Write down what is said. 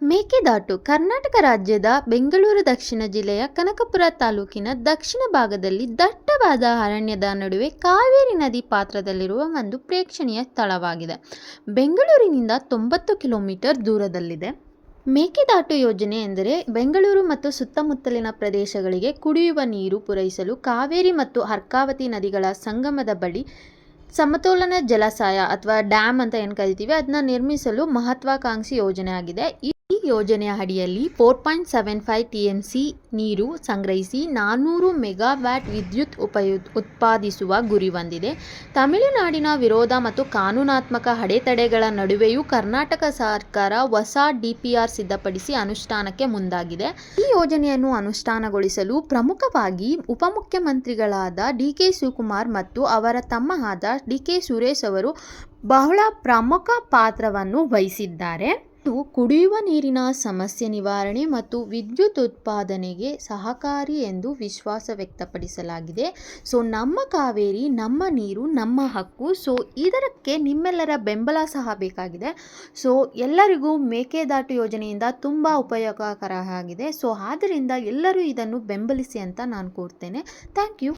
ಮೇಕೆದಾಟು ಕರ್ನಾಟಕ ರಾಜ್ಯದ ಬೆಂಗಳೂರು ದಕ್ಷಿಣ ಜಿಲ್ಲೆಯ ಕನಕಪುರ ತಾಲೂಕಿನ ದಕ್ಷಿಣ ಭಾಗದಲ್ಲಿ ದಟ್ಟವಾದ ಅರಣ್ಯದ ನಡುವೆ ಕಾವೇರಿ ನದಿ ಪಾತ್ರದಲ್ಲಿರುವ ಒಂದು ಪ್ರೇಕ್ಷಣೀಯ ಸ್ಥಳವಾಗಿದೆ. ಬೆಂಗಳೂರಿನಿಂದ 90 ಕಿಲೋಮೀಟರ್ ದೂರದಲ್ಲಿದೆ. ಮೇಕೆದಾಟು ಯೋಜನೆ ಎಂದರೆ ಬೆಂಗಳೂರು ಮತ್ತು ಸುತ್ತಮುತ್ತಲಿನ ಪ್ರದೇಶಗಳಿಗೆ ಕುಡಿಯುವ ನೀರು ಪೂರೈಸಲು ಕಾವೇರಿ ಮತ್ತು ಅರ್ಕಾವತಿ ನದಿಗಳ ಸಂಗಮದ ಬಳಿ ಸಮತೋಲನ ಜಲಾಶಯ ಅಥವಾ ಡ್ಯಾಮ್ ಅಂತ ಏನು ಕರಿತೀವಿ ಅದನ್ನ ನಿರ್ಮಿಸಲು ಮಹತ್ವಾಕಾಂಕ್ಷಿ ಯೋಜನೆ ಆಗಿದೆ. ಈ ಯೋಜನೆಯ ಅಡಿಯಲ್ಲಿ 4.75 TMC ನೀರು ಸಂಗ್ರಹಿಸಿ 400 ಮೆಗಾವ್ಯಾಟ್ ವಿದ್ಯುತ್ ಉತ್ಪಾದಿಸುವ ಗುರಿ ಹೊಂದಿದೆ. ತಮಿಳುನಾಡಿನ ವಿರೋಧ ಮತ್ತು ಕಾನೂನಾತ್ಮಕ ಅಡೆತಡೆಗಳ ನಡುವೆಯೂ ಕರ್ನಾಟಕ ಸರ್ಕಾರ ಹೊಸ DPR ಸಿದ್ಧಪಡಿಸಿ ಅನುಷ್ಠಾನಕ್ಕೆ ಮುಂದಾಗಿದೆ. ಈ ಯೋಜನೆಯನ್ನು ಅನುಷ್ಠಾನಗೊಳಿಸಲು ಪ್ರಮುಖವಾಗಿ ಉಪಮುಖ್ಯಮಂತ್ರಿಗಳಾದ DK ಶಿವಕುಮಾರ್ ಮತ್ತು ಅವರ ತಮ್ಮ ಆದ DK ಸುರೇಶ್ ಅವರು ಬಹಳ ಪ್ರಮುಖ ಪಾತ್ರವನ್ನು ವಹಿಸಿದ್ದಾರೆ. ಇದು ಕುಡಿಯುವ ನೀರಿನ ಸಮಸ್ಯೆ ನಿವಾರಣೆ ಮತ್ತು ವಿದ್ಯುತ್ ಉತ್ಪಾದನೆಗೆ ಸಹಕಾರಿ ಎಂದು ವಿಶ್ವಾಸ ವ್ಯಕ್ತಪಡಿಸಲಾಗಿದೆ. ನಮ್ಮ ಕಾವೇರಿ, ನಮ್ಮ ನೀರು, ನಮ್ಮ ಹಕ್ಕು. ಇದಕ್ಕೆ ನಿಮ್ಮೆಲ್ಲರ ಬೆಂಬಲ ಸಹ ಬೇಕಾಗಿದೆ. ಎಲ್ಲರಿಗೂ ಮೇಕೆದಾಟು ಯೋಜನೆಯಿಂದ ತುಂಬ ಉಪಯೋಗಕರ ಆಗಿದೆ. ಆದ್ದರಿಂದ ಎಲ್ಲರೂ ಇದನ್ನು ಬೆಂಬಲಿಸಿ ಅಂತ ನಾನು ಕೋರ್ತೇನೆ. Thank you.